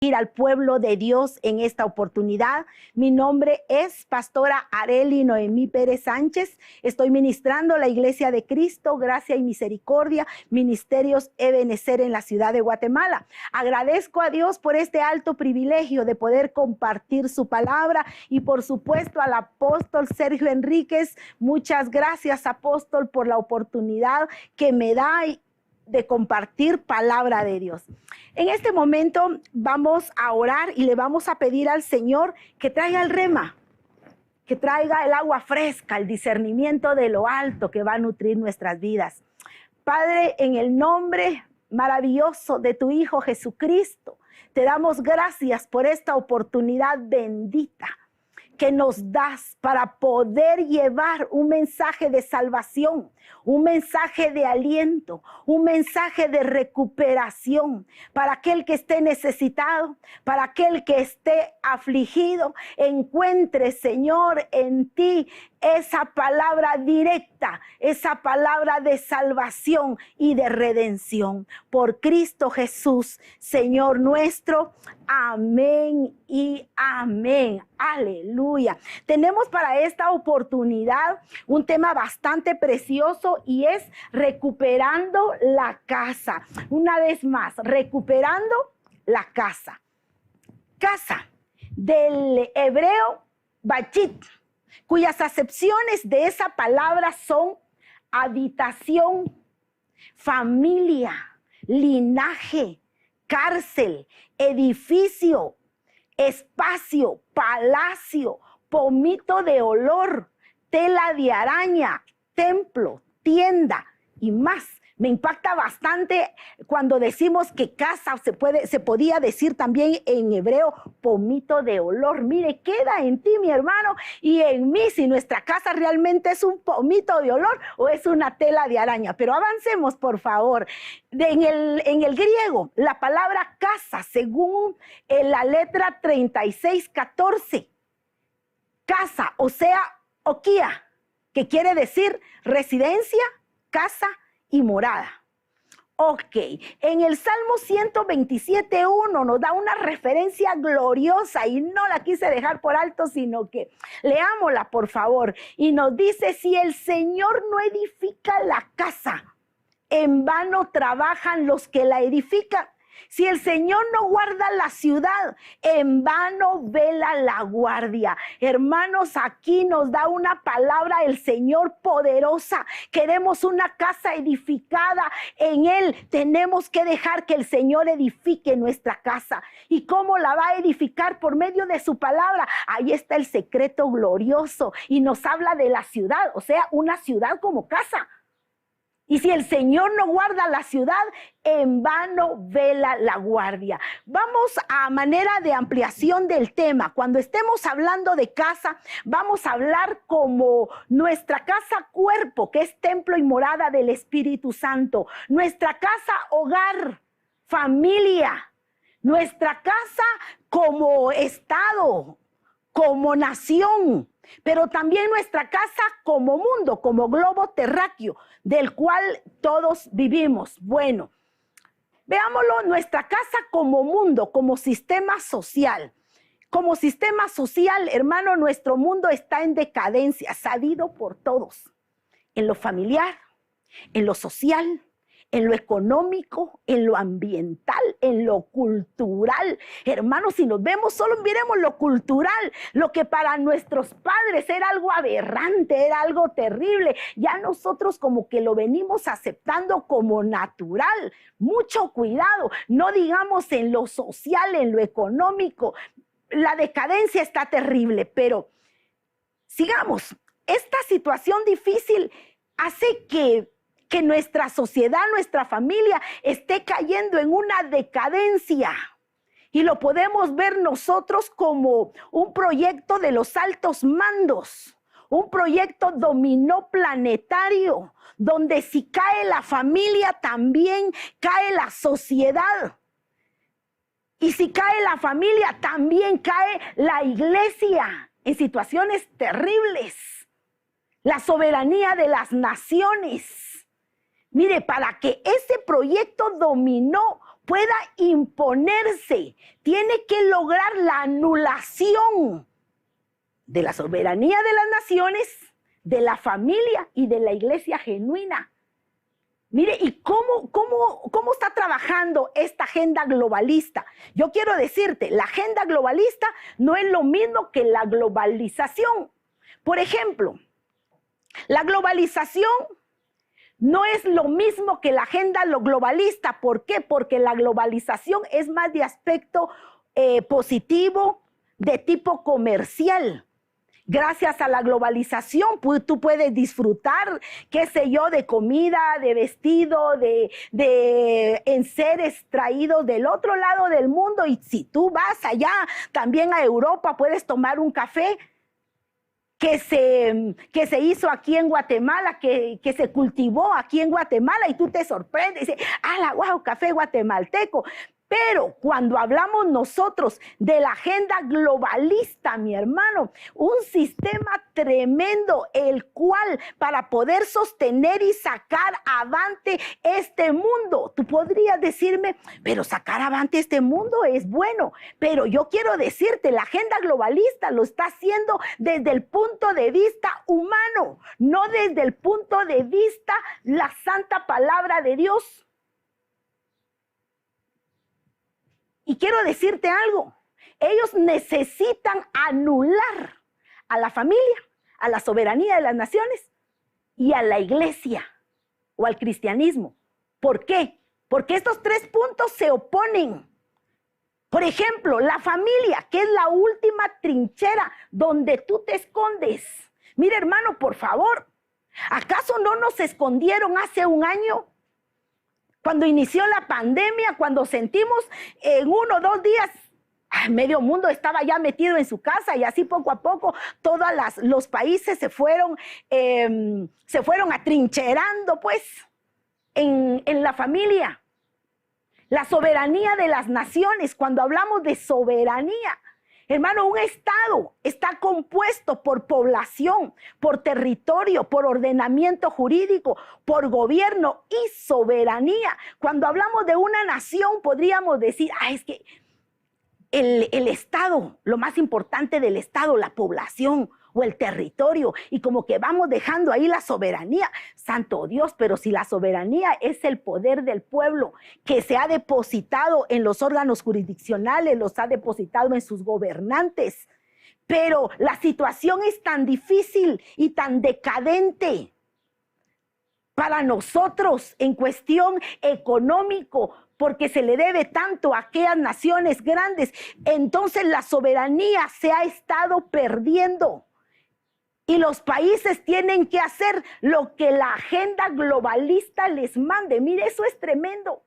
al pueblo de Dios en esta oportunidad. Mi nombre es Pastora Arely Noemí Pérez Sánchez. Estoy ministrando la Iglesia de Cristo, Gracia y Misericordia, Ministerios Ebenecer en la ciudad de Guatemala. Agradezco a Dios por este alto privilegio de poder compartir su palabra y por supuesto al apóstol Sergio Enríquez. Muchas gracias, apóstol, por la oportunidad que me da de compartir palabra de Dios. En este momento vamos a orar y le vamos a pedir al Señor que traiga el rema, que traiga el agua fresca, el discernimiento de lo alto que va a nutrir nuestras vidas. Padre, en el nombre maravilloso de tu Hijo Jesucristo, te damos gracias por esta oportunidad bendita que nos das para poder llevar un mensaje de salvación, un mensaje de aliento, un mensaje de recuperación para aquel que esté necesitado, para aquel que esté afligido. Encuentre, Señor, en ti esa palabra directa, esa palabra de salvación y de redención. Por Cristo Jesús, Señor nuestro. Amén y amén. Aleluya. Tenemos para esta oportunidad un tema bastante precioso y es recuperando la casa. Una vez más, recuperando la casa. Casa del hebreo bachit, cuyas acepciones de esa palabra son habitación, familia, linaje, cárcel, edificio, espacio, palacio, pomito de olor, tela de araña, templo, tienda y más. Me impacta bastante cuando decimos que casa se podía decir también en hebreo pomito de olor. Mire, queda en ti, mi hermano, y en mí si nuestra casa realmente es un pomito de olor o es una tela de araña. Pero avancemos, por favor. En el griego, la palabra casa, según la letra 3614, casa, o sea, okia, que quiere decir residencia, casa y morada. Ok, en el Salmo 127:1 nos da una referencia gloriosa y no la quise dejar por alto, sino que leámosla, por favor. Y nos dice: si el Señor no edifica la casa, en vano trabajan los que la edifican. Si el Señor no guarda la ciudad, en vano vela la guardia. Hermanos, aquí nos da una palabra el Señor poderosa. Queremos una casa edificada en Él. Tenemos que dejar que el Señor edifique nuestra casa. ¿Y cómo la va a edificar? Por medio de su palabra. Ahí está el secreto glorioso. Y nos habla de la ciudad, o sea, una ciudad como casa. Y si el Señor no guarda la ciudad, en vano vela la guardia. Vamos a manera de ampliación del tema. Cuando estemos hablando de casa, vamos a hablar como nuestra casa cuerpo, que es templo y morada del Espíritu Santo. Nuestra casa hogar, familia. Nuestra casa como estado, como nación. Pero también nuestra casa como mundo, como globo terráqueo, del cual todos vivimos. Bueno, veámoslo, nuestra casa como mundo, como sistema social. Como sistema social, hermano, nuestro mundo está en decadencia, sabido por todos. En lo familiar, en lo social, en lo económico, en lo ambiental, en lo cultural. Hermanos, si nos vemos, solo miremos lo cultural, lo que para nuestros padres era algo aberrante, era algo terrible. Ya nosotros como que lo venimos aceptando como natural. Mucho cuidado, no digamos en lo social, en lo económico. La decadencia está terrible, pero sigamos. Esta situación difícil hace que nuestra sociedad, nuestra familia esté cayendo en una decadencia. Y lo podemos ver nosotros como un proyecto de los altos mandos, un proyecto dominó planetario, donde si cae la familia, también cae la sociedad. Y si cae la familia, también cae la iglesia en situaciones terribles. La soberanía de las naciones. Mire, para que ese proyecto dominó pueda imponerse. Tiene que lograr la anulación de la soberanía de las naciones, de la familia y de la iglesia genuina. Mire, ¿y cómo está trabajando esta agenda globalista? Yo quiero decirte, la agenda globalista no es lo mismo que la globalización. Por ejemplo, la globalización no es lo mismo que la agenda globalista. ¿Por qué? Porque la globalización es más de aspecto positivo, de tipo comercial. Gracias a la globalización, tú puedes disfrutar, qué sé yo, de comida, de vestido, de enseres traídos del otro lado del mundo. Y si tú vas allá también a Europa, puedes tomar un café que se hizo aquí en Guatemala, que se cultivó aquí en Guatemala, y tú te sorprendes y dices, ¡ala, guau, café guatemalteco! Pero cuando hablamos nosotros de la agenda globalista, mi hermano, un sistema tremendo, el cual para poder sostener y sacar avante este mundo, tú podrías decirme, pero sacar avante este mundo es bueno, pero yo quiero decirte, la agenda globalista lo está haciendo desde el punto de vista humano, no desde el punto de vista la santa palabra de Dios. Y quiero decirte algo, ellos necesitan anular a la familia, a la soberanía de las naciones y a la iglesia o al cristianismo. ¿Por qué? Porque estos tres puntos se oponen. Por ejemplo, la familia, que es la última trinchera donde tú te escondes. Mira, hermano, por favor, ¿acaso no nos escondieron hace un año? Cuando inició la pandemia, cuando sentimos en 1 o 2 días, medio mundo estaba ya metido en su casa y así poco a poco todos los países se fueron atrincherando pues en la familia. La soberanía de las naciones, cuando hablamos de soberanía, hermano, un estado está compuesto por población, por territorio, por ordenamiento jurídico, por gobierno y soberanía. Cuando hablamos de una nación, podríamos decir, es que el estado, lo más importante del estado, la población o el territorio, y como que vamos dejando ahí la soberanía. Santo Dios, pero si la soberanía es el poder del pueblo que se ha depositado en los órganos jurisdiccionales, los ha depositado en sus gobernantes, pero la situación es tan difícil y tan decadente para nosotros en cuestión económico, porque se le debe tanto a aquellas naciones grandes, entonces la soberanía se ha estado perdiendo. Y los países tienen que hacer lo que la agenda globalista les mande. Mire, eso es tremendo.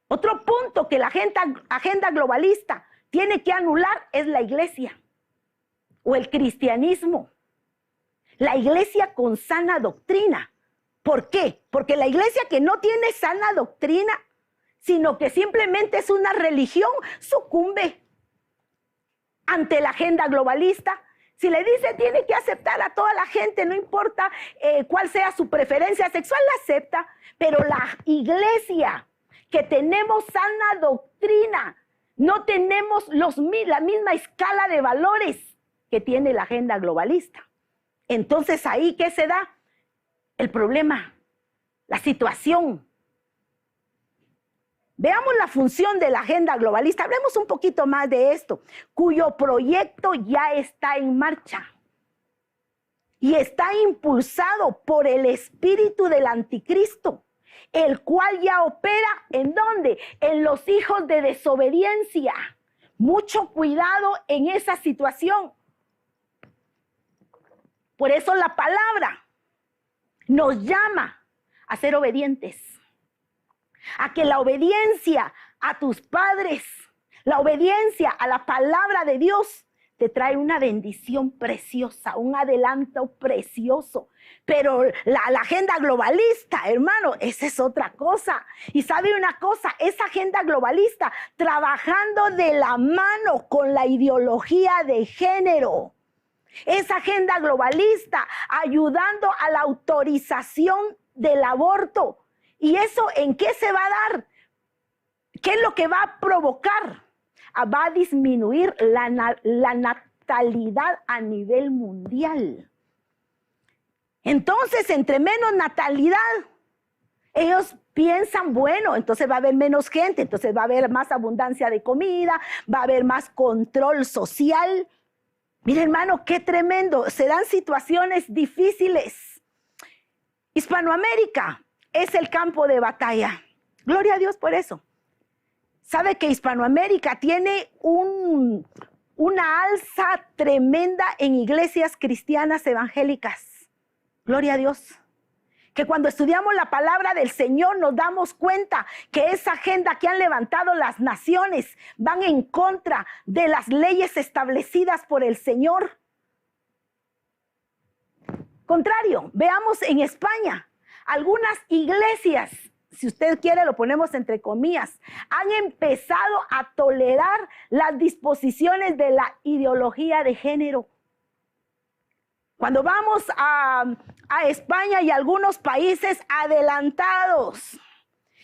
Otro punto que la agenda globalista tiene que anular es la iglesia o el cristianismo. La iglesia con sana doctrina. ¿Por qué? Porque la iglesia que no tiene sana doctrina, sino que simplemente es una religión, sucumbe ante la agenda globalista. Si le dice tiene que aceptar a toda la gente, no importa cuál sea su preferencia sexual, la acepta. Pero la iglesia que tenemos sana doctrina, no tenemos la misma escala de valores que tiene la agenda globalista. Entonces ahí, ¿qué se da? El problema, la situación. Veamos la función de la agenda globalista. Hablemos un poquito más de esto, cuyo proyecto ya está en marcha y está impulsado por el espíritu del anticristo, el cual ya opera ¿en dónde? En los hijos de desobediencia. Mucho cuidado en esa situación. Por eso la palabra nos llama a ser obedientes. A que la obediencia a tus padres, la obediencia a la palabra de Dios te trae una bendición preciosa, un adelanto precioso. Pero la agenda globalista, hermano, esa es otra cosa. Y sabe una cosa, esa agenda globalista trabajando de la mano con la ideología de género. Esa agenda globalista ayudando a la autorización del aborto. ¿Y eso en qué se va a dar? ¿qué es lo que va a provocar? Va a disminuir la natalidad a nivel mundial. Entonces, entre menos natalidad, ellos piensan, bueno, entonces va a haber menos gente, entonces va a haber más abundancia de comida, va a haber más control social. Mire, hermano, qué tremendo. Se dan situaciones difíciles. Hispanoamérica es el campo de batalla. Gloria a Dios por eso. Sabe que Hispanoamérica tiene una alza tremenda en iglesias cristianas evangélicas. Gloria a Dios. Que cuando estudiamos la palabra del Señor nos damos cuenta que esa agenda que han levantado las naciones van en contra de las leyes establecidas por el Señor. Contrario, veamos en España, algunas iglesias, si usted quiere lo ponemos entre comillas, han empezado a tolerar las disposiciones de la ideología de género. Cuando vamos a España y algunos países adelantados,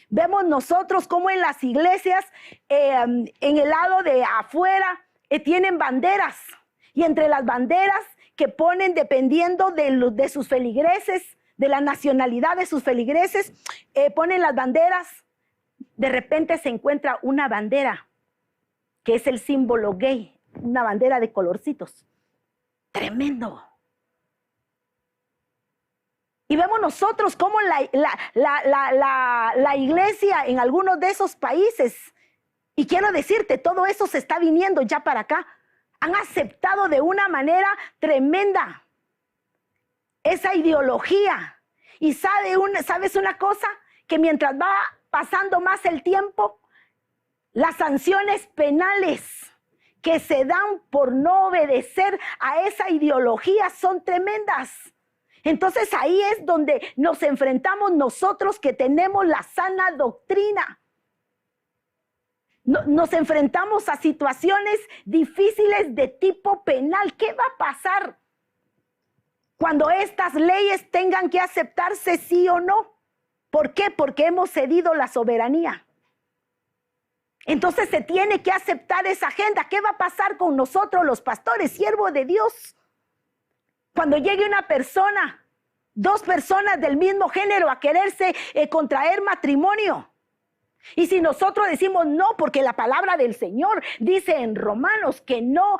vemos nosotros como en las iglesias, en el lado de afuera, tienen banderas. Y entre las banderas que ponen, dependiendo de sus feligreses, de la nacionalidad de sus feligreses, ponen las banderas. De repente se encuentra una bandera que es el símbolo gay, una bandera de colorcitos. Tremendo. Y vemos nosotros cómo la iglesia en algunos de esos países, y quiero decirte, todo eso se está viniendo ya para acá, han aceptado de una manera tremenda esa ideología. Y ¿sabes una cosa? Que mientras va pasando más el tiempo, las sanciones penales que se dan por no obedecer a esa ideología son tremendas. Entonces ahí es donde nos enfrentamos nosotros que tenemos la sana doctrina. Nos enfrentamos a situaciones difíciles de tipo penal. ¿Qué va a pasar cuando estas leyes tengan que aceptarse sí o no? ¿Por qué? Porque hemos cedido la soberanía. Entonces se tiene que aceptar esa agenda. ¿Qué va a pasar con nosotros los pastores, siervos de Dios? Cuando llegue una persona, dos personas del mismo género a quererse contraer matrimonio. Y si nosotros decimos no, porque la palabra del Señor dice en Romanos que no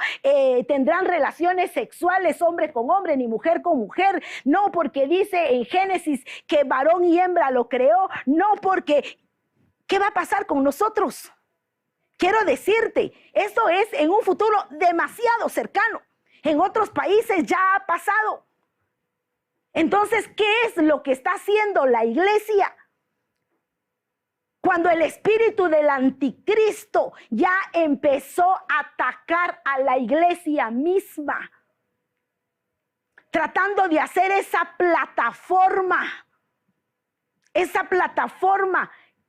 tendrán relaciones sexuales hombre con hombre ni mujer con mujer. No, porque dice en Génesis que varón y hembra lo creó. No, porque ¿qué va a pasar con nosotros? Quiero decirte, eso es en un futuro demasiado cercano. En otros países ya ha pasado. Entonces, ¿qué es lo que está haciendo la iglesia? Cuando el espíritu del anticristo ya empezó a atacar a la iglesia misma, tratando de hacer esa plataforma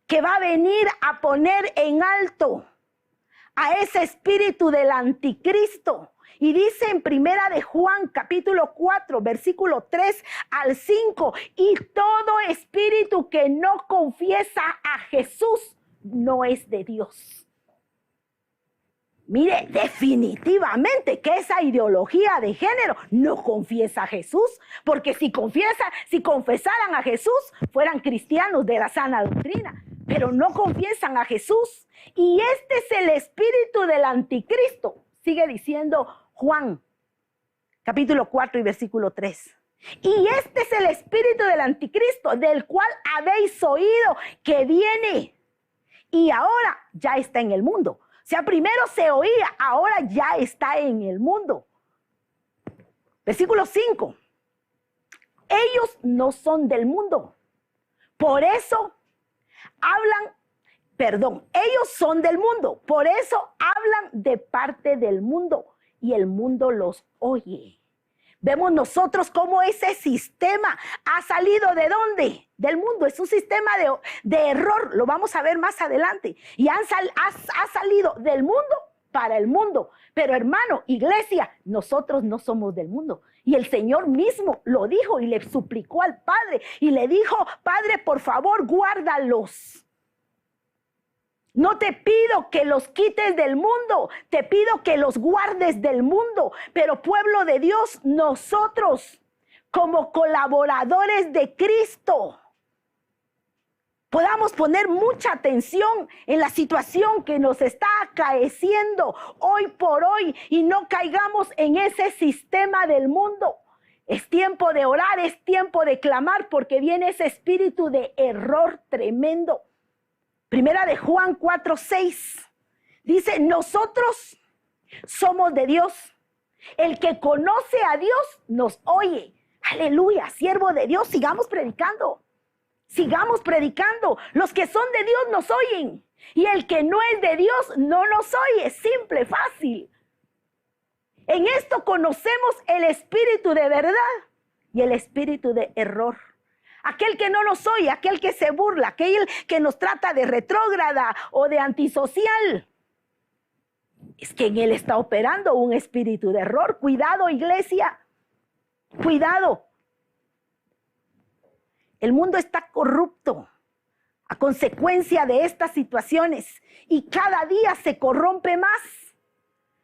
que va a venir a poner en alto a ese espíritu del anticristo. Y dice en Primera de Juan, capítulo 4, versículo 3 al 5, y todo espíritu que no confiesa a Jesús no es de Dios. Mire, definitivamente que esa ideología de género no confiesa a Jesús, porque si confesaran a Jesús, fueran cristianos de la sana doctrina, pero no confiesan a Jesús. Y este es el espíritu del anticristo, sigue diciendo Juan, capítulo 4 y versículo 3. Y este es el espíritu del anticristo, del cual habéis oído que viene y ahora ya está en el mundo. O sea, primero se oía, ahora ya está en el mundo. Versículo 5. Ellos no son del mundo. Por eso ellos son del mundo. Por eso hablan de parte del mundo. Y el mundo los oye. Vemos nosotros cómo ese sistema ha salido ¿de dónde? Del mundo. Es un sistema de error. Lo vamos a ver más adelante. Y ha salido del mundo para el mundo. Pero hermano, iglesia, nosotros no somos del mundo. Y el Señor mismo lo dijo y le suplicó al Padre. Y le dijo, Padre, por favor, guárdalos. No te pido que los quites del mundo, te pido que los guardes del mundo. Pero pueblo de Dios, nosotros como colaboradores de Cristo, podamos poner mucha atención en la situación que nos está acaeciendo hoy por hoy y no caigamos en ese sistema del mundo. Es tiempo de orar, es tiempo de clamar, porque viene ese espíritu de error tremendo. Primera de Juan 4:6 dice: nosotros somos de Dios. El que conoce a Dios nos oye. Aleluya, siervo de Dios, sigamos predicando. Sigamos predicando. Los que son de Dios nos oyen. Y el que no es de Dios no nos oye. Simple, fácil. En esto conocemos el espíritu de verdad y el espíritu de error. Aquel que no nos oye, aquel que se burla, aquel que nos trata de retrógrada o de antisocial. Es que en él está operando un espíritu de error. Cuidado, iglesia. Cuidado. El mundo está corrupto a consecuencia de estas situaciones y cada día se corrompe más.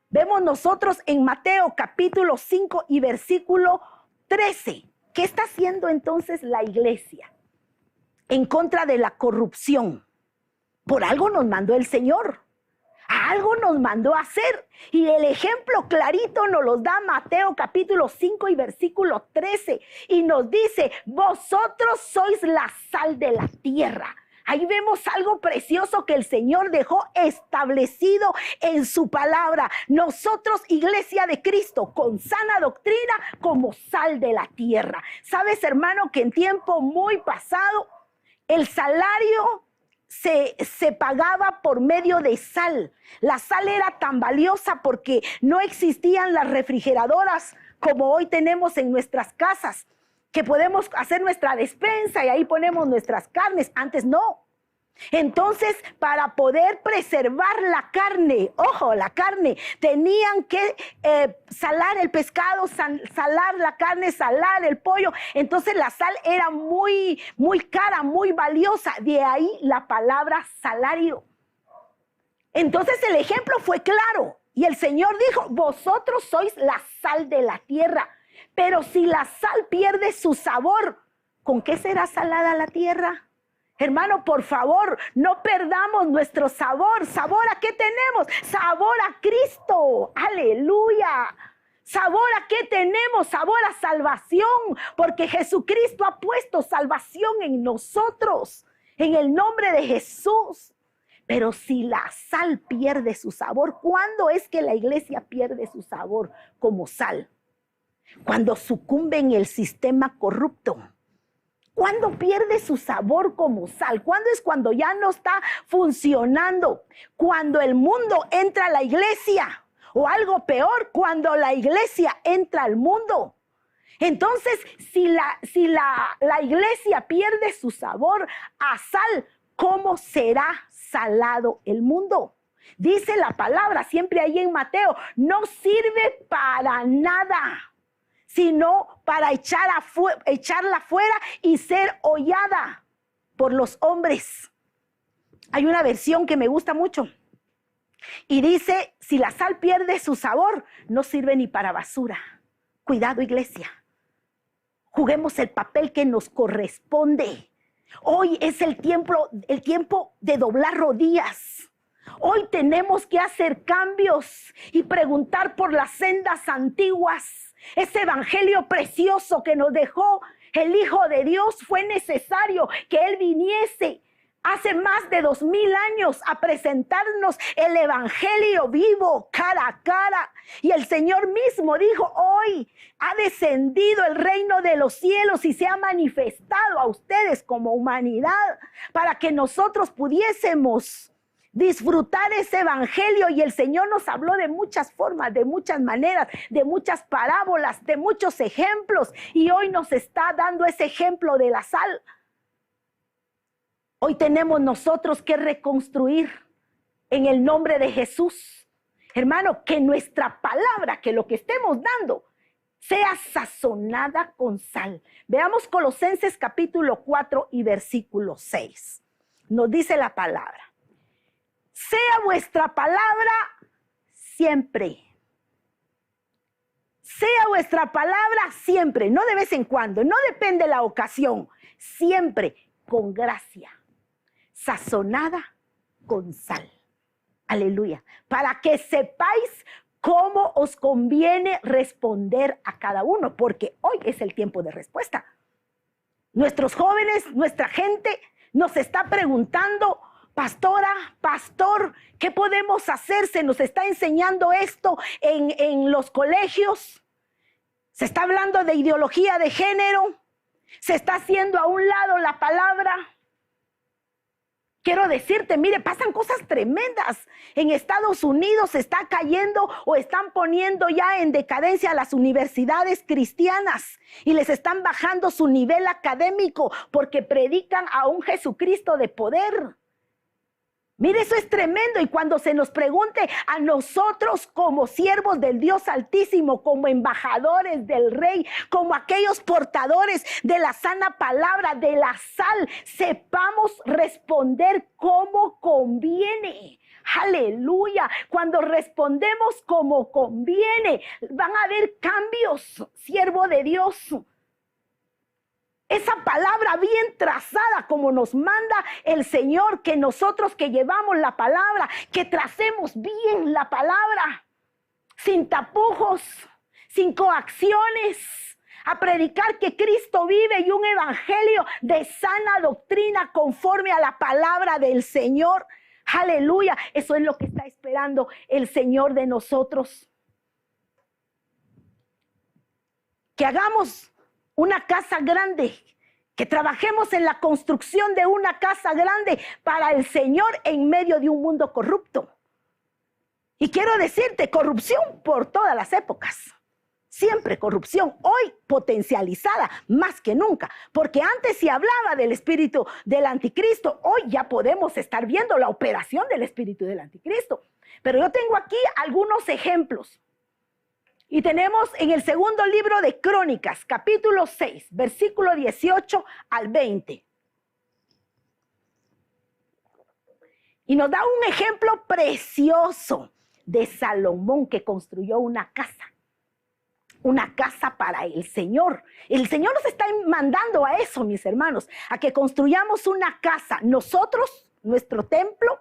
Vemos nosotros en Mateo capítulo 5 y versículo 13. ¿Qué está haciendo entonces la iglesia en contra de la corrupción? Por algo nos mandó el Señor. A algo nos mandó a hacer. Y el ejemplo clarito nos lo da Mateo capítulo 5 y versículo 13. Y nos dice: vosotros sois la sal de la tierra. Ahí vemos algo precioso que el Señor dejó establecido en su palabra. Nosotros, iglesia de Cristo, con sana doctrina, como sal de la tierra. ¿Sabes, hermano, que en tiempo muy pasado el salario se pagaba por medio de sal? La sal era tan valiosa porque no existían las refrigeradoras como hoy tenemos en nuestras casas, que podemos hacer nuestra despensa y ahí ponemos nuestras carnes. Antes no. Entonces, para poder preservar la carne, ojo, la carne, tenían que salar el pescado, salar la carne, salar el pollo. Entonces la sal era muy, muy cara, muy valiosa. De ahí la palabra salario. Entonces el ejemplo fue claro. Y el Señor dijo: vosotros sois la sal de la tierra. Pero si la sal pierde su sabor, ¿con qué será salada la tierra? Hermano, por favor, no perdamos nuestro sabor. ¿Sabor a qué tenemos? Sabor a Cristo. Aleluya. ¿Sabor a qué tenemos? Sabor a salvación. Porque Jesucristo ha puesto salvación en nosotros. En el nombre de Jesús. Pero si la sal pierde su sabor, ¿cuándo es que la iglesia pierde su sabor como sal? Cuando sucumbe en el sistema corrupto. ¿Cuándo pierde su sabor como sal? ¿Cuándo es cuando ya no está funcionando? Cuando el mundo entra a la iglesia. O algo peor, cuando la iglesia entra al mundo. Entonces, si la iglesia pierde su sabor a sal, ¿cómo será salado el mundo? Dice la palabra siempre ahí en Mateo: no sirve para nada, sino para echarla fuera y ser hollada por los hombres. Hay una versión que me gusta mucho y dice: si la sal pierde su sabor, no sirve ni para basura. Cuidado, iglesia. Juguemos el papel que nos corresponde. Hoy es el tiempo de doblar rodillas. Hoy tenemos que hacer cambios y preguntar por las sendas antiguas. Ese evangelio precioso que nos dejó el Hijo de Dios, fue necesario que Él viniese hace más de 2000 años a presentarnos el evangelio vivo, cara a cara. Y el Señor mismo dijo: hoy ha descendido el reino de los cielos y se ha manifestado a ustedes como humanidad, para que nosotros pudiésemos disfrutar ese evangelio. Y el Señor nos habló de muchas formas, de muchas maneras, de muchas parábolas, de muchos ejemplos. Y hoy nos está dando ese ejemplo de la sal. Hoy tenemos nosotros que reconstruir en el nombre de Jesús. Hermano, que nuestra palabra, que lo que estemos dando, sea sazonada con sal. Veamos Colosenses capítulo 4 y versículo 6. Nos dice la palabra: sea vuestra palabra siempre. Sea vuestra palabra siempre, no de vez en cuando, no depende de la ocasión, siempre con gracia, sazonada con sal. Aleluya. Para que sepáis cómo os conviene responder a cada uno, porque hoy es el tiempo de respuesta. Nuestros jóvenes, nuestra gente nos está preguntando: pastora, pastor, ¿qué podemos hacer? Se nos está enseñando esto en los colegios. Se está hablando de ideología de género. Se está haciendo a un lado la palabra. Quiero decirte, mire, pasan cosas tremendas. En Estados Unidos se está cayendo o están poniendo ya en decadencia las universidades cristianas y les están bajando su nivel académico porque predican a un Jesucristo de poder. Mire, eso es tremendo. Y cuando se nos pregunte a nosotros como siervos del Dios Altísimo, como embajadores del Rey, como aquellos portadores de la sana palabra, de la sal, sepamos responder como conviene. Aleluya. Cuando respondemos como conviene, van a haber cambios, siervo de Dios. Esa palabra bien trazada como nos manda el Señor, que nosotros que llevamos la palabra, que tracemos bien la palabra, sin tapujos, sin coacciones, a predicar que Cristo vive y un evangelio de sana doctrina conforme a la palabra del Señor. Aleluya, eso es lo que está esperando el Señor de nosotros. Que hagamos una casa grande, que trabajemos en la construcción de una casa grande para el Señor en medio de un mundo corrupto. Y quiero decirte, corrupción por todas las épocas. Siempre corrupción, hoy potencializada más que nunca, porque antes se hablaba del espíritu del anticristo, hoy ya podemos estar viendo la operación del espíritu del anticristo. Pero yo tengo aquí algunos ejemplos. Y tenemos en el segundo libro de Crónicas, capítulo 6, versículo 18 al 20. Y nos da un ejemplo precioso de Salomón, que construyó una casa para el Señor. El Señor nos está mandando a eso, mis hermanos, a que construyamos una casa. Nosotros, nuestro templo,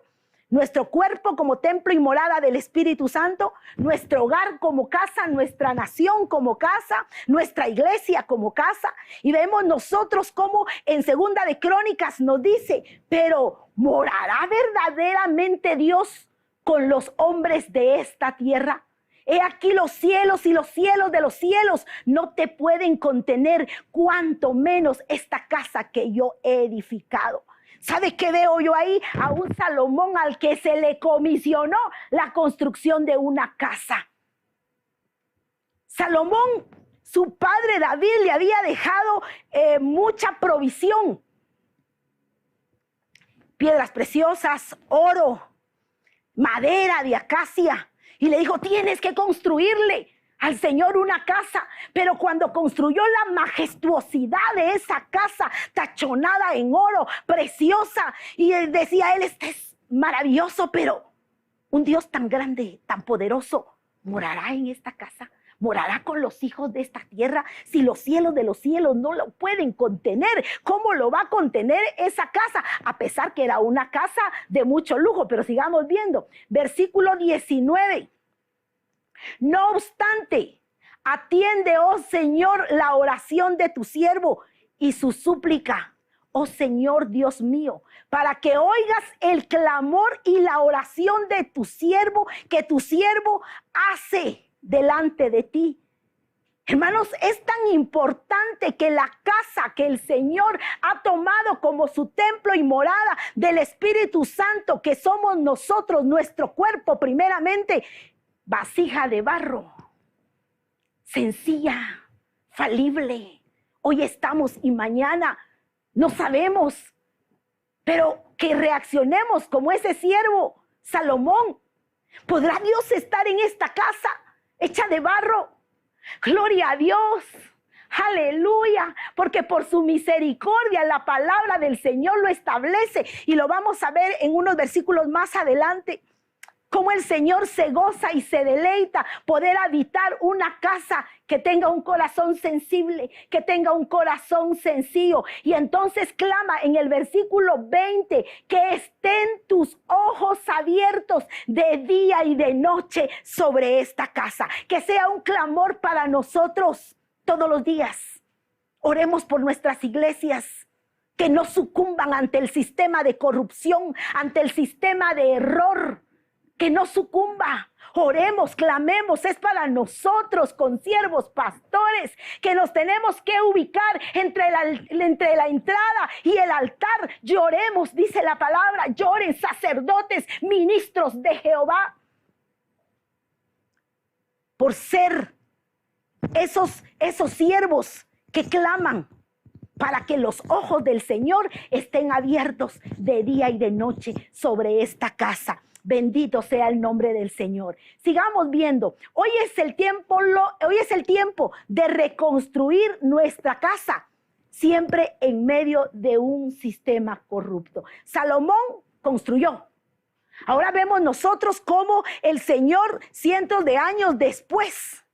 nuestro cuerpo como templo y morada del Espíritu Santo, nuestro hogar como casa, nuestra nación como casa, nuestra iglesia como casa. Y vemos nosotros como en Segunda de Crónicas nos dice: pero ¿morará verdaderamente Dios con los hombres de esta tierra? He aquí los cielos y los cielos de los cielos no te pueden contener, cuanto menos esta casa que yo he edificado. ¿Sabe qué veo yo ahí? A un Salomón al que se le comisionó la construcción de una casa. Salomón, su padre David, le había dejado mucha provisión. Piedras preciosas, oro, madera de acacia. Y le dijo: tienes que construirle al Señor una casa. Pero cuando construyó la majestuosidad de esa casa, tachonada en oro, preciosa, y él decía: él, este es maravilloso, pero un Dios tan grande, tan poderoso, ¿morará en esta casa? ¿Morará con los hijos de esta tierra? Si los cielos de los cielos no lo pueden contener, ¿cómo lo va a contener esa casa? A pesar que era una casa de mucho lujo. Pero sigamos viendo. Versículo 19. No obstante, atiende, oh Señor, la oración de tu siervo y su súplica, oh Señor Dios mío, para que oigas el clamor y la oración de tu siervo, que tu siervo hace delante de ti. Hermanos, es tan importante que la casa que el Señor ha tomado como su templo y morada del Espíritu Santo, que somos nosotros, nuestro cuerpo primeramente, vasija de barro, sencilla, falible. Hoy estamos y mañana no sabemos, pero que reaccionemos como ese siervo Salomón. ¿Podrá Dios estar en esta casa hecha de barro? Gloria a Dios. Aleluya, porque por su misericordia la palabra del Señor lo establece y lo vamos a ver en unos versículos más adelante. Cómo el Señor se goza y se deleita poder habitar una casa que tenga un corazón sensible, que tenga un corazón sencillo. Y entonces clama en el versículo 20, que estén tus ojos abiertos de día y de noche sobre esta casa. Que sea un clamor para nosotros todos los días. Oremos por nuestras iglesias, que no sucumban ante el sistema de corrupción, ante el sistema de error. Que no sucumba. Oremos, clamemos, es para nosotros, consiervos, pastores, que nos tenemos que ubicar entre la entrada y el altar. Lloremos, dice la palabra, lloren sacerdotes, ministros de Jehová, por ser esos siervos que claman para que los ojos del Señor estén abiertos de día y de noche sobre esta casa. Bendito sea el nombre del Señor. Sigamos viendo. Hoy es el tiempo de reconstruir nuestra casa, siempre en medio de un sistema corrupto. Salomón construyó. Ahora vemos nosotros cómo el Señor, cientos de años después,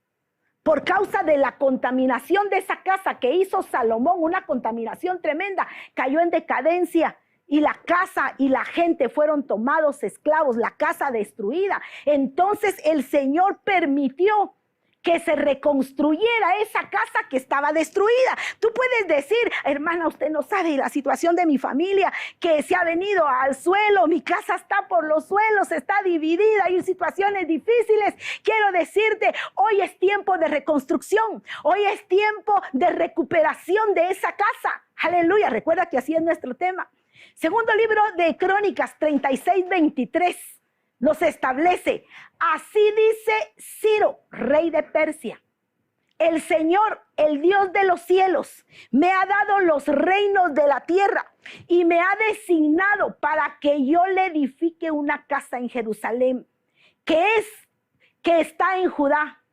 por causa de la contaminación de esa casa que hizo Salomón, una contaminación tremenda, cayó en decadencia. Y la casa y la gente fueron tomados esclavos, la casa destruida. Entonces el Señor permitió que se reconstruyera esa casa que estaba destruida. Tú puedes decir, hermana, usted no sabe la situación de mi familia, que se ha venido al suelo, mi casa está por los suelos, está dividida, hay situaciones difíciles. Quiero decirte, hoy es tiempo de reconstrucción, hoy es tiempo de recuperación de esa casa. Aleluya, recuerda que así es nuestro tema. Segundo libro de Crónicas 36:23 nos establece, así dice Ciro, rey de Persia, el Señor, el Dios de los cielos, me ha dado los reinos de la tierra y me ha designado para que yo le edifique una casa en Jerusalén, que está en Judá.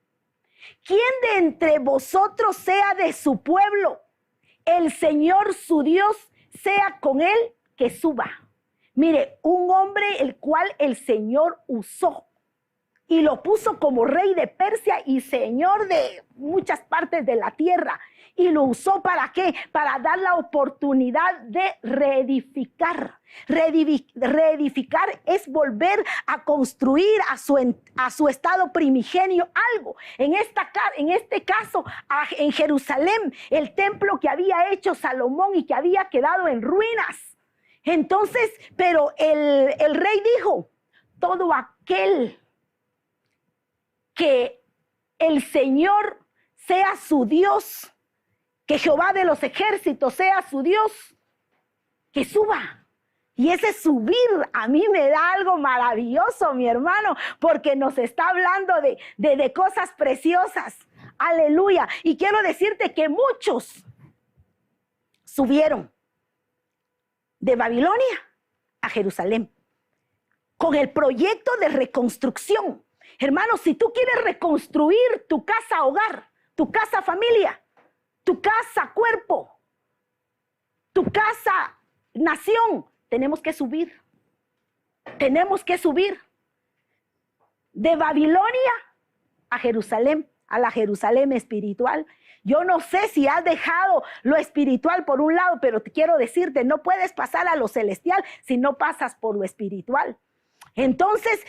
¿Quién de entre vosotros sea de su pueblo? El Señor su Dios sea con él, que suba. Mire, un hombre el cual el Señor usó y lo puso como rey de Persia y señor de muchas partes de la tierra. Y lo usó ¿para qué? Para dar la oportunidad de reedificar. Reedificar es volver a construir a su estado primigenio algo. En este caso, en Jerusalén, el templo que había hecho Salomón y que había quedado en ruinas. Entonces, pero el rey dijo, todo aquel que el Señor sea su Dios, que Jehová de los ejércitos sea su Dios, que suba. Y ese subir a mí me da algo maravilloso, mi hermano, porque nos está hablando de cosas preciosas. Aleluya. Y quiero decirte que muchos subieron de Babilonia a Jerusalén con el proyecto de reconstrucción. Hermanos, si tú quieres reconstruir tu casa hogar, tu casa familia, tu casa cuerpo, tu casa nación, tenemos que subir. Tenemos que subir de Babilonia a Jerusalén, a la Jerusalén espiritual. Yo no sé si has dejado lo espiritual por un lado, pero te quiero decirte, no puedes pasar a lo celestial si no pasas por lo espiritual. Entonces,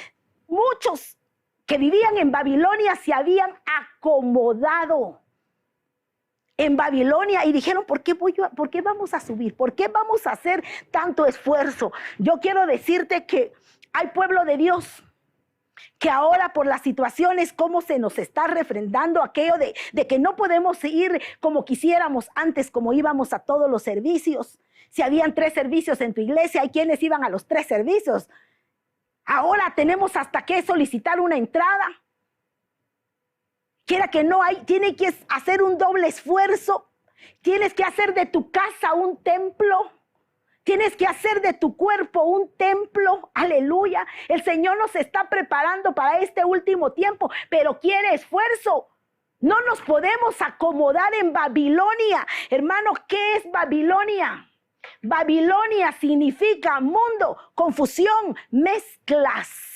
muchos que vivían en Babilonia se habían acomodado en Babilonia y dijeron, ¿por qué vamos a subir? ¿Por qué vamos a hacer tanto esfuerzo? Yo quiero decirte que hay pueblo de Dios que ahora por las situaciones, cómo se nos está refrendando aquello de que no podemos ir como quisiéramos antes, como íbamos a todos los servicios. Si habían 3 servicios en tu iglesia, hay quienes iban a los 3 servicios. Ahora tenemos hasta que solicitar una entrada. Quiera que no hay, tiene que hacer un doble esfuerzo. Tienes que hacer de tu casa un templo. Tienes que hacer de tu cuerpo un templo. Aleluya. El Señor nos está preparando para este último tiempo, pero quiere esfuerzo. No nos podemos acomodar en Babilonia. Hermano, ¿qué es Babilonia? Babilonia significa mundo, confusión, mezclas.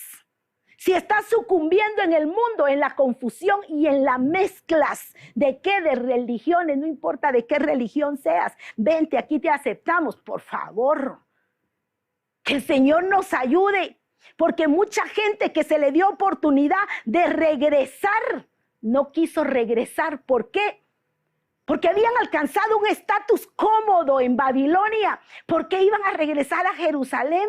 Si estás sucumbiendo en el mundo, en la confusión y en las mezclas, ¿de qué? De religiones, no importa de qué religión seas. Vente, aquí te aceptamos, por favor. Que el Señor nos ayude, porque mucha gente que se le dio oportunidad de regresar, no quiso regresar. ¿Por qué? Porque habían alcanzado un estatus cómodo en Babilonia. ¿Por qué iban a regresar a Jerusalén?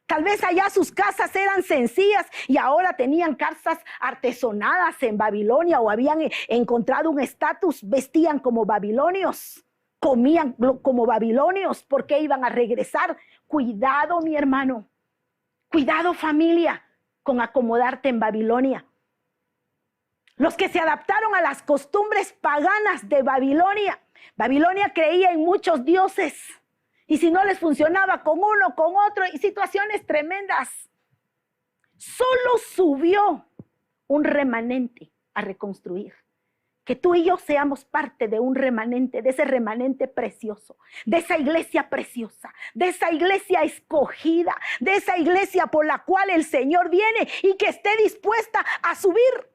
Tal vez allá sus casas eran sencillas y ahora tenían casas artesonadas en Babilonia o habían encontrado un estatus, vestían como babilonios, comían como babilonios. ¿Por qué iban a regresar? Cuidado, mi hermano. Cuidado, familia, con acomodarte en Babilonia. Los que se adaptaron a las costumbres paganas de Babilonia. Babilonia creía en muchos dioses. Y si no les funcionaba con uno, con otro, y situaciones tremendas. Solo subió un remanente a reconstruir. Que tú y yo seamos parte de un remanente, de ese remanente precioso, de esa iglesia preciosa, de esa iglesia escogida, de esa iglesia por la cual el Señor viene y que esté dispuesta a subir.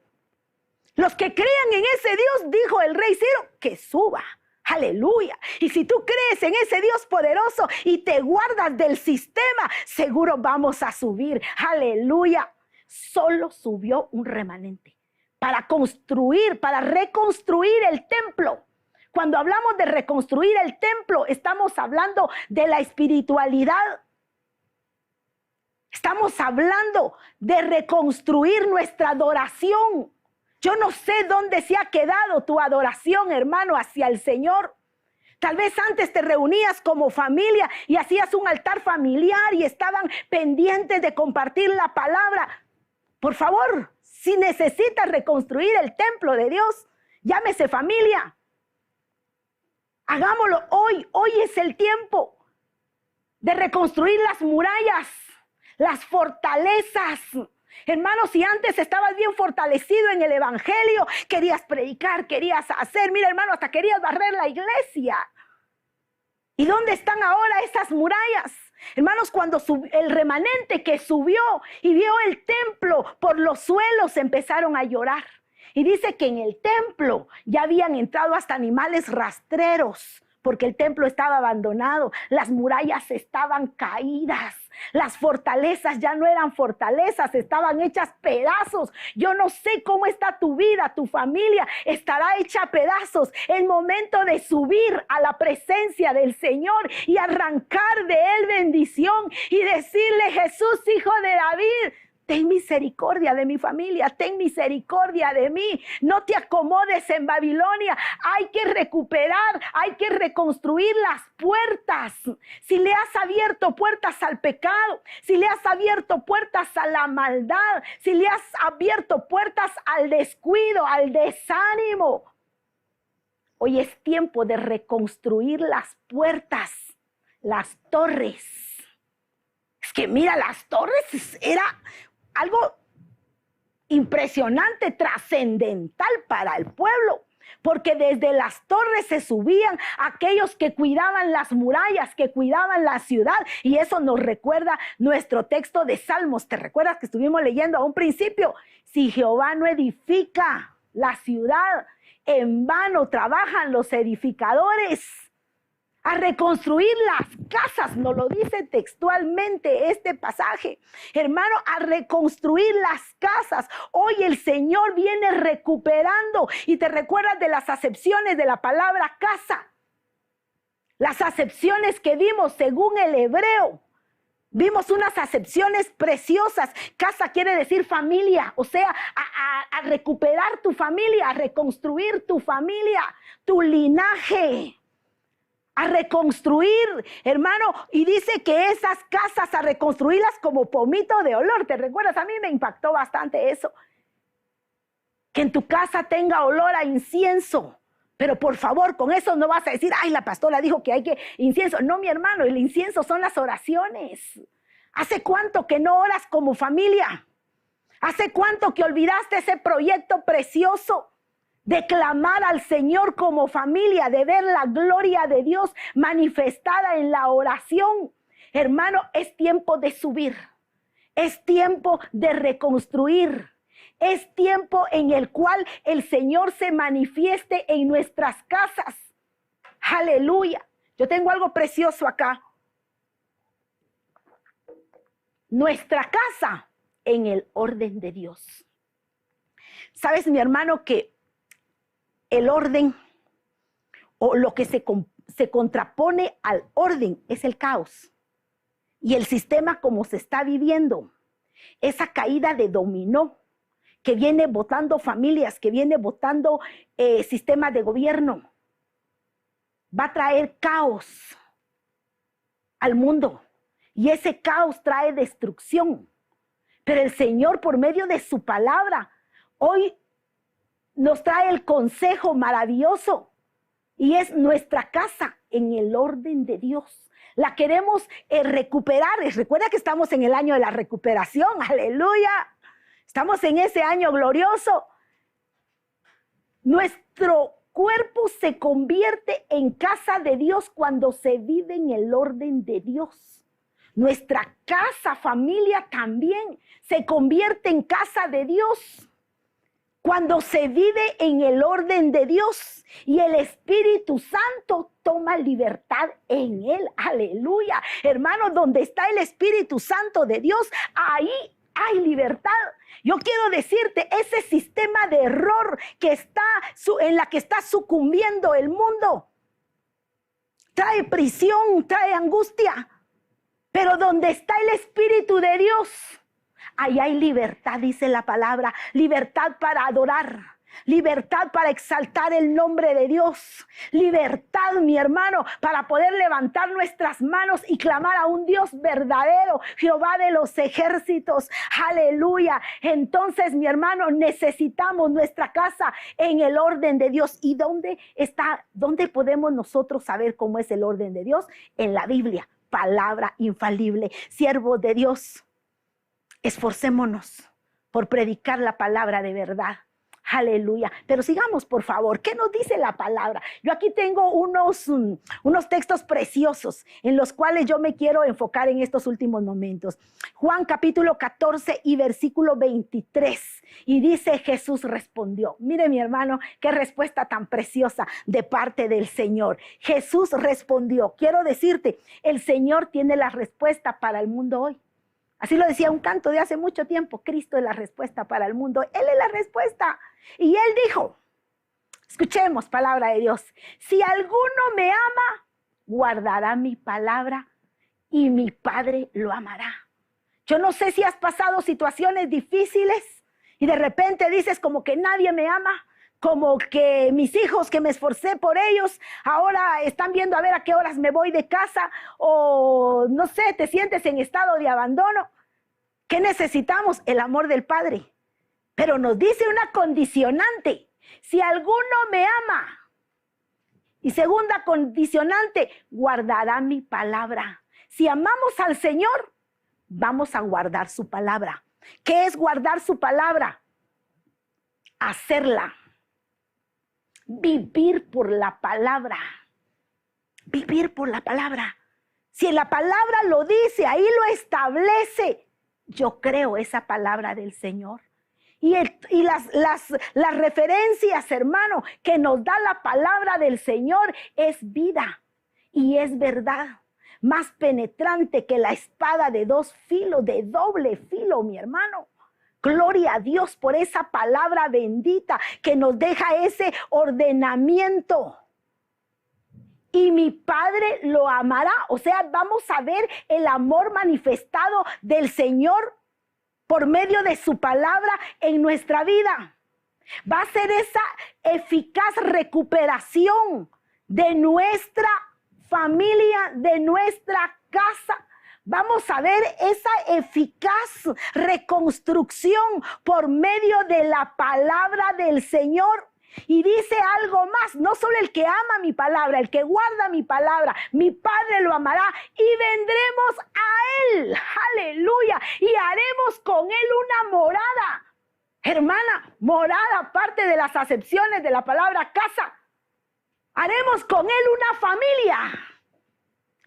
Los que crean en ese Dios, dijo el rey Ciro, que suba. Aleluya. Y si tú crees en ese Dios poderoso y te guardas del sistema, seguro vamos a subir. Aleluya. Solo subió un remanente para construir, para reconstruir el templo. Cuando hablamos de reconstruir el templo, estamos hablando de la espiritualidad. Estamos hablando de reconstruir nuestra adoración. Yo no sé dónde se ha quedado tu adoración, hermano, hacia el Señor. Tal vez antes te reunías como familia y hacías un altar familiar y estaban pendientes de compartir la palabra. Por favor, si necesitas reconstruir el templo de Dios, llámese familia. Hagámoslo hoy. Hoy es el tiempo de reconstruir las murallas, las fortalezas. Hermano, si antes estabas bien fortalecido en el evangelio, querías predicar, querías hacer, mira hermano, hasta querías barrer la iglesia. ¿Y dónde están ahora esas murallas? Hermanos, cuando el remanente que subió y vio el templo por los suelos, empezaron a llorar. Y dice que en el templo ya habían entrado hasta animales rastreros, porque el templo estaba abandonado, las murallas estaban caídas, las fortalezas ya no eran fortalezas, estaban hechas pedazos. Yo no sé cómo está tu vida, tu familia estará hecha a pedazos. Es momento de subir a la presencia del Señor y arrancar de Él bendición y decirle: Jesús, Hijo de David, ten misericordia de mi familia, ten misericordia de mí. No te acomodes en Babilonia. Hay que recuperar, hay que reconstruir las puertas. Si le has abierto puertas al pecado, si le has abierto puertas a la maldad, si le has abierto puertas al descuido, al desánimo, hoy es tiempo de reconstruir las puertas, las torres. Es que mira, las torres era algo impresionante, trascendental para el pueblo, porque desde las torres se subían aquellos que cuidaban las murallas, que cuidaban la ciudad, y eso nos recuerda nuestro texto de Salmos. ¿Te recuerdas que estuvimos leyendo a un principio? Si Jehová no edifica la ciudad, en vano trabajan los edificadores. A reconstruir las casas, nos lo dice textualmente este pasaje. Hermano, a reconstruir las casas. Hoy el Señor viene recuperando. Y te recuerdas de las acepciones de la palabra casa. Las acepciones que vimos según el hebreo. Vimos unas acepciones preciosas. Casa quiere decir familia, o sea, a recuperar tu familia, a reconstruir tu familia, tu linaje. A reconstruir, hermano, y dice que esas casas a reconstruirlas como pomito de olor. ¿Te recuerdas? A mí me impactó bastante eso. Que en tu casa tenga olor a incienso. Pero por favor, con eso no vas a decir: ay, la pastora dijo que hay que incienso. No, mi hermano, el incienso son las oraciones. ¿Hace cuánto que no oras como familia? ¿Hace cuánto que olvidaste ese proyecto precioso de clamar al Señor como familia, de ver la gloria de Dios manifestada en la oración. Hermano, es tiempo de subir, es tiempo de reconstruir, es tiempo en el cual el Señor se manifieste en nuestras casas. Aleluya. Yo tengo algo precioso acá. Nuestra casa en el orden de Dios. ¿Sabes, mi hermano, que el orden o lo que se contrapone al orden es el caos? Y el sistema como se está viviendo, esa caída de dominó que viene botando familias, que viene botando sistemas de gobierno, va a traer caos al mundo. Y ese caos trae destrucción. Pero el Señor, por medio de su palabra, hoy nos trae el consejo maravilloso. Y es nuestra casa en el orden de Dios. La queremos recuperar. Recuerda que estamos en el año de la recuperación. Aleluya. Estamos en ese año glorioso. Nuestro cuerpo se convierte en casa de Dios cuando se vive en el orden de Dios. Nuestra casa, familia también se convierte en casa de Dios cuando se vive en el orden de Dios y el Espíritu Santo toma libertad en él. Aleluya. Hermanos, donde está el Espíritu Santo de Dios, ahí hay libertad. Yo quiero decirte, ese sistema de error que está en la que está sucumbiendo el mundo trae prisión, trae angustia. Pero donde está el Espíritu de Dios, ahí hay libertad, dice la palabra. Libertad para adorar, libertad para exaltar el nombre de Dios. Libertad, mi hermano, para poder levantar nuestras manos y clamar a un Dios verdadero, Jehová de los ejércitos. Aleluya. Entonces, mi hermano, necesitamos nuestra casa en el orden de Dios. ¿Y dónde está? ¿Dónde podemos nosotros saber cómo es el orden de Dios? En la Biblia. Palabra infalible. Siervos de Dios, esforcémonos por predicar la palabra de verdad. Aleluya. Pero sigamos, por favor. ¿Qué nos dice la palabra? Yo aquí tengo unos textos preciosos en los cuales yo me quiero enfocar en estos últimos momentos. Juan capítulo 14 y versículo 23. Y dice, Jesús respondió. Mire, mi hermano, qué respuesta tan preciosa de parte del Señor. Jesús respondió. Quiero decirte, el Señor tiene la respuesta para el mundo hoy. Así lo decía un canto de hace mucho tiempo. Cristo es la respuesta para el mundo. Él es la respuesta. Y Él dijo, escuchemos palabra de Dios. Si alguno me ama, guardará mi palabra y mi Padre lo amará. Yo no sé si has pasado situaciones difíciles y de repente dices como que nadie me ama. Como que mis hijos, que me esforcé por ellos, ahora están viendo a ver a qué horas me voy de casa, o no sé, te sientes en estado de abandono. ¿Qué necesitamos? El amor del Padre. Pero nos dice una condicionante: si alguno me ama. Y segunda condicionante: guardará mi palabra. Si amamos al Señor, vamos a guardar su palabra. ¿Qué es guardar su palabra? Hacerla. Vivir por la palabra. Vivir por la palabra. Si la palabra lo dice, ahí lo establece. Yo creo esa palabra del Señor. Y las referencias, hermano, que nos da la palabra del Señor es vida y es verdad. Más penetrante que la espada de dos filos, de doble filo, mi hermano. Gloria a Dios por esa palabra bendita que nos deja ese ordenamiento. Y mi Padre lo amará. O sea, vamos a ver el amor manifestado del Señor por medio de su palabra en nuestra vida. Va a ser esa eficaz recuperación de nuestra familia, de nuestra casa. Vamos a ver esa eficaz reconstrucción por medio de la palabra del Señor. Y dice algo más: no solo el que ama mi palabra, el que guarda mi palabra, mi Padre lo amará y vendremos a Él. Aleluya. Y haremos con Él una morada. Hermana, morada, parte de las acepciones de la palabra casa. Haremos con él una familia.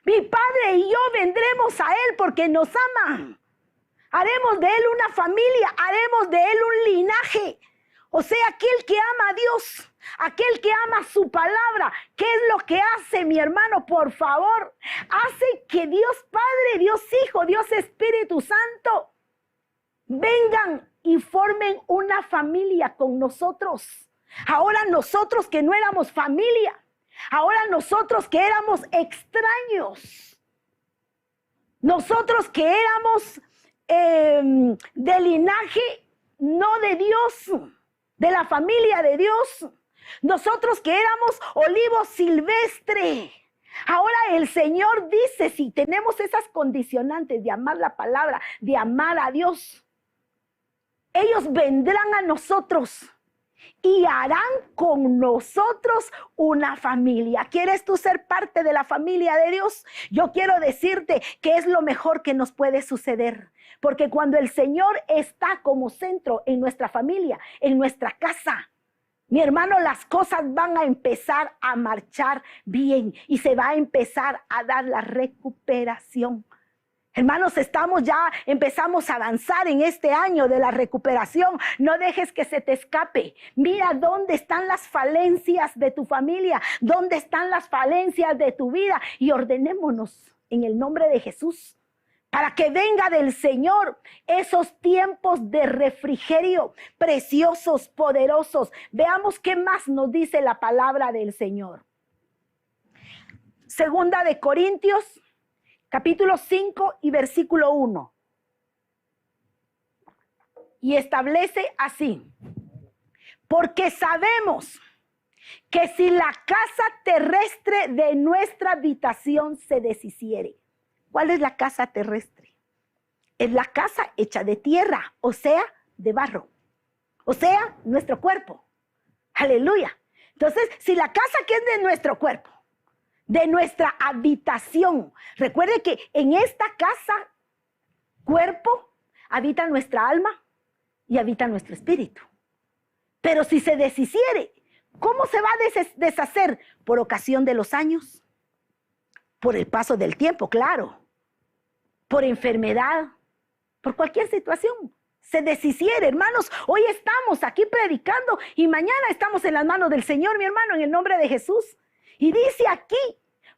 Mi Padre y yo vendremos a él porque nos ama. Haremos de él una familia, haremos de él un linaje. O sea, aquel que ama a Dios, aquel que ama su palabra, ¿qué es lo que hace, mi hermano? Por favor, hace que Dios Padre, Dios Hijo, Dios Espíritu Santo vengan y formen una familia con nosotros. Ahora nosotros que no éramos familia, ahora nosotros que éramos extraños, nosotros que éramos de linaje no de Dios, de la familia de Dios, nosotros que éramos olivo silvestre. Ahora el Señor dice, si tenemos esas condicionantes de amar la palabra, de amar a Dios, ellos vendrán a nosotros y harán con nosotros una familia. ¿Quieres tú ser parte de la familia de Dios? Yo quiero decirte que es lo mejor que nos puede suceder. Porque cuando el Señor está como centro en nuestra familia, en nuestra casa, mi hermano, las cosas van a empezar a marchar bien y se va a empezar a dar la recuperación. Hermanos, empezamos a avanzar en este año de la recuperación. No dejes que se te escape. Mira dónde están las falencias de tu familia, dónde están las falencias de tu vida y ordenémonos en el nombre de Jesús para que venga del Señor esos tiempos de refrigerio preciosos, poderosos. Veamos qué más nos dice la palabra del Señor. Segunda de Corintios, capítulo 5 y versículo 1. Y establece así: porque sabemos que si la casa terrestre de nuestra habitación se deshiciere. ¿Cuál es la casa terrestre? Es la casa hecha de tierra, o sea, de barro. O sea, nuestro cuerpo. Aleluya. Entonces, si la casa que es de nuestro cuerpo, de nuestra habitación. Recuerde que en esta casa, cuerpo, habita nuestra alma y habita nuestro espíritu. Pero si se deshiciere, ¿cómo se va a deshacer? Por ocasión de los años, por el paso del tiempo, claro, por enfermedad, por cualquier situación. Se deshiciere, hermanos. Hoy estamos aquí predicando y mañana estamos en las manos del Señor, mi hermano, en el nombre de Jesús. Y dice aquí,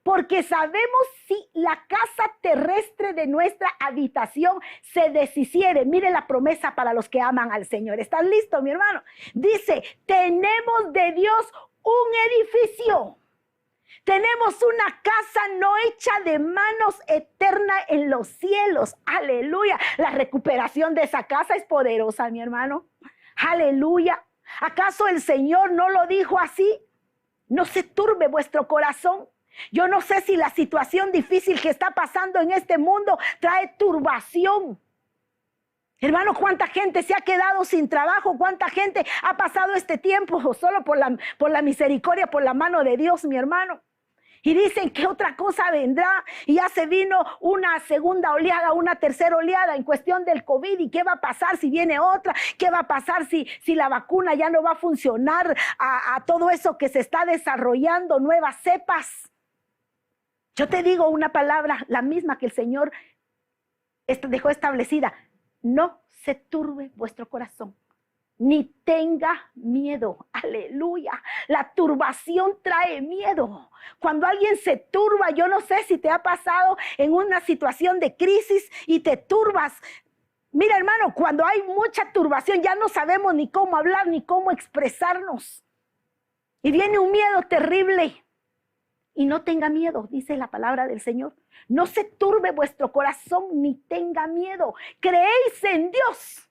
porque sabemos si la casa terrestre de nuestra habitación se deshiciere. Mire la promesa para los que aman al Señor. ¿Estás listo, mi hermano? Dice, tenemos de Dios un edificio. Tenemos una casa no hecha de manos, eterna en los cielos. Aleluya. La recuperación de esa casa es poderosa, mi hermano. Aleluya. ¿Acaso el Señor no lo dijo así? No se turbe vuestro corazón. Yo no sé si la situación difícil que está pasando en este mundo trae turbación. Hermano, ¿cuánta gente se ha quedado sin trabajo? ¿Cuánta gente ha pasado este tiempo solo por la misericordia, por la mano de Dios, mi hermano? Y dicen que otra cosa vendrá y ya se vino una segunda oleada, una tercera oleada en cuestión del COVID. ¿Y qué va a pasar si viene otra? ¿Qué va a pasar si la vacuna ya no va a funcionar a todo eso que se está desarrollando, nuevas cepas? Yo te digo una palabra, la misma que el Señor dejó establecida. No se turbe vuestro corazón, ni tenga miedo. Aleluya. La turbación trae miedo. Cuando alguien se turba, yo no sé si te ha pasado en una situación de crisis y te turbas. Mira, hermano, cuando hay mucha turbación ya no sabemos ni cómo hablar ni cómo expresarnos. Y viene un miedo terrible. Y no tenga miedo, dice la palabra del Señor. No se turbe vuestro corazón ni tenga miedo. Creéis en Dios.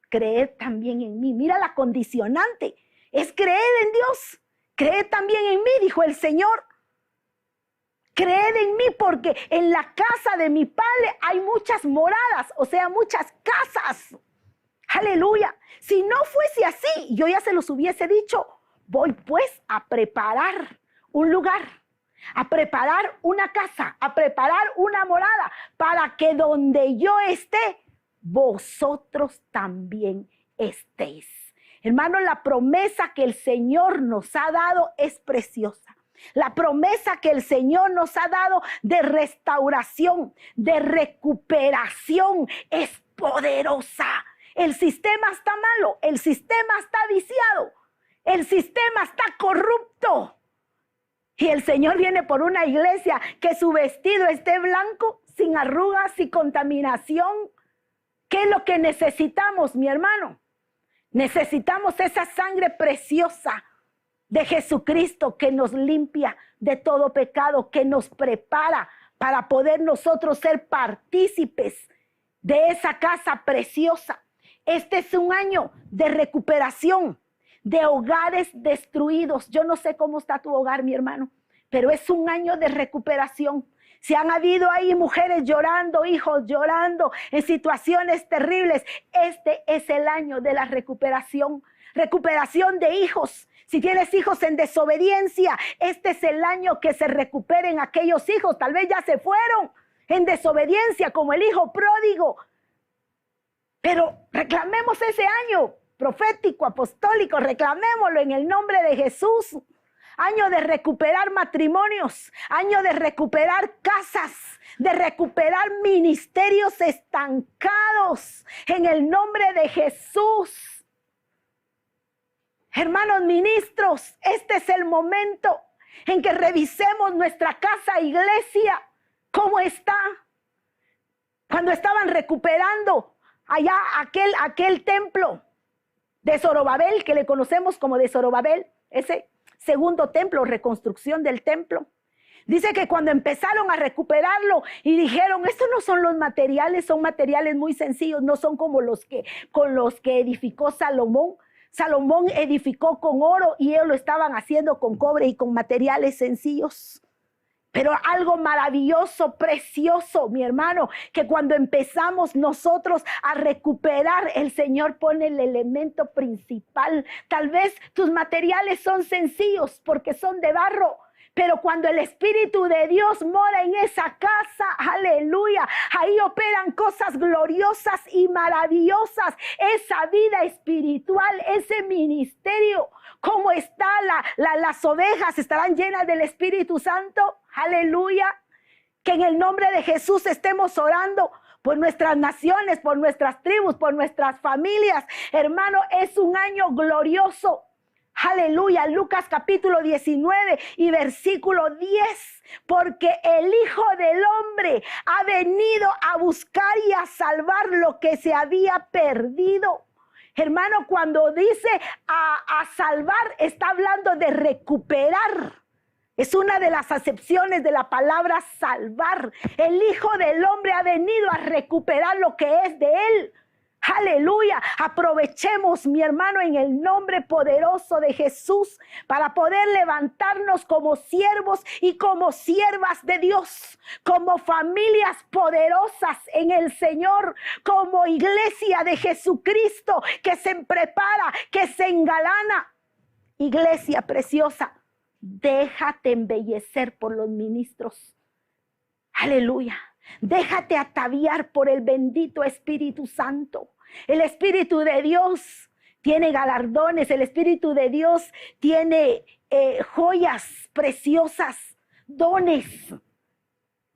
Creed también en mí. Mira la condicionante. Es creer en Dios. Creed también en mí, dijo el Señor. Creed en mí porque en la casa de mi Padre hay muchas moradas, o sea, muchas casas. Aleluya. Si no fuese así, yo ya se los hubiese dicho. Voy pues a preparar un lugar, a preparar una casa, a preparar una morada, para que donde yo esté, vosotros también estéis. Hermano, la promesa que el Señor nos ha dado es preciosa. La promesa que el Señor nos ha dado de restauración, de recuperación, es poderosa. El sistema está malo, el sistema está viciado, el sistema está corrupto. Y el Señor viene por una iglesia que su vestido esté blanco, sin arrugas, sin contaminación. ¿Qué es lo que necesitamos, mi hermano? Necesitamos esa sangre preciosa de Jesucristo que nos limpia de todo pecado, que nos prepara para poder nosotros ser partícipes de esa casa preciosa. Este es un año de recuperación de hogares destruidos. Yo no sé cómo está tu hogar, mi hermano, pero es un año de recuperación. Si han habido ahí mujeres llorando, hijos llorando en situaciones terribles, este es el año de la recuperación. Recuperación de hijos. Si tienes hijos en desobediencia, este es el año que se recuperen aquellos hijos. Tal vez ya se fueron en desobediencia, como el hijo pródigo. Pero reclamemos ese año profético, apostólico, reclamémoslo en el nombre de Jesús. Año de recuperar matrimonios, año de recuperar casas, de recuperar ministerios estancados en el nombre de Jesús. Hermanos ministros, este es el momento en que revisemos nuestra casa iglesia, cómo está. Cuando estaban recuperando allá aquel templo de Zorobabel, que le conocemos como de Zorobabel, ese segundo templo, reconstrucción del templo. Dice que cuando empezaron a recuperarlo y dijeron, estos no son los materiales, son materiales muy sencillos, no son como con los que edificó Salomón. Salomón edificó con oro y ellos lo estaban haciendo con cobre y con materiales sencillos. Pero algo maravilloso, precioso, mi hermano, que cuando empezamos nosotros a recuperar, el Señor pone el elemento principal. Tal vez tus materiales son sencillos porque son de barro, pero cuando el Espíritu de Dios mora en esa casa, aleluya, ahí operan cosas gloriosas y maravillosas. Esa vida espiritual, ese ministerio, ¿cómo está? Las ovejas estarán llenas del Espíritu Santo, aleluya. Que en el nombre de Jesús estemos orando por nuestras naciones, por nuestras tribus, por nuestras familias. Hermano, es un año glorioso. Aleluya, Lucas capítulo 19 y versículo 10, porque el Hijo del Hombre ha venido a buscar y a salvar lo que se había perdido. Hermano, cuando dice a salvar, está hablando de recuperar. Es una de las acepciones de la palabra salvar. El Hijo del Hombre ha venido a recuperar lo que es de Él. Aleluya, aprovechemos, mi hermano, en el nombre poderoso de Jesús para poder levantarnos como siervos y como siervas de Dios, como familias poderosas en el Señor, como iglesia de Jesucristo que se prepara, que se engalana. Iglesia preciosa, déjate embellecer por los ministros. Aleluya. Déjate ataviar por el bendito Espíritu Santo. El Espíritu de Dios tiene galardones, el Espíritu de Dios tiene joyas preciosas, dones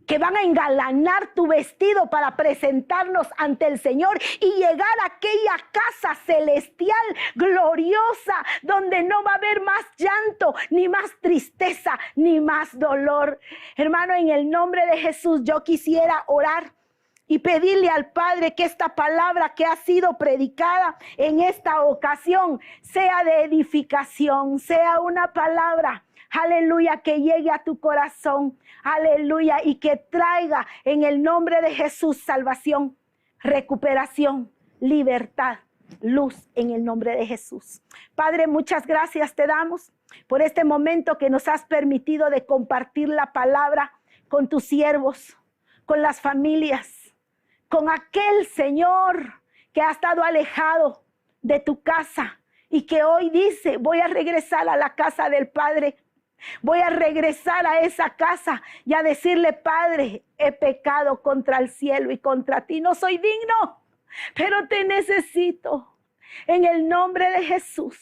que van a engalanar tu vestido para presentarnos ante el Señor y llegar a aquella casa celestial gloriosa donde no va a haber más llanto, ni más tristeza, ni más dolor. Hermano, en el nombre de Jesús yo quisiera orar y pedirle al Padre que esta palabra que ha sido predicada en esta ocasión sea de edificación, sea una palabra, aleluya, que llegue a tu corazón, aleluya, y que traiga en el nombre de Jesús salvación, recuperación, libertad, luz en el nombre de Jesús. Padre, muchas gracias te damos por este momento que nos has permitido de compartir la palabra con tus siervos, con las familias, con aquel Señor que ha estado alejado de tu casa y que hoy dice, voy a regresar a la casa del Padre. Voy a regresar a esa casa y a decirle, Padre, he pecado contra el cielo y contra ti. No soy digno, pero te necesito. en el nombre de Jesús.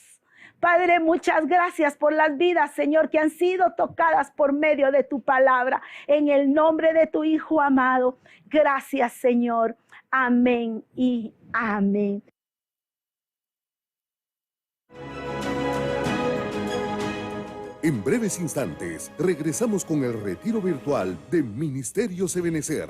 Padre, muchas gracias por las vidas, Señor, que han sido tocadas por medio de tu palabra, en el nombre de tu Hijo amado. Gracias, Señor. Amén y amén. En breves instantes, regresamos con el retiro virtual de Ministerios Ebenecer.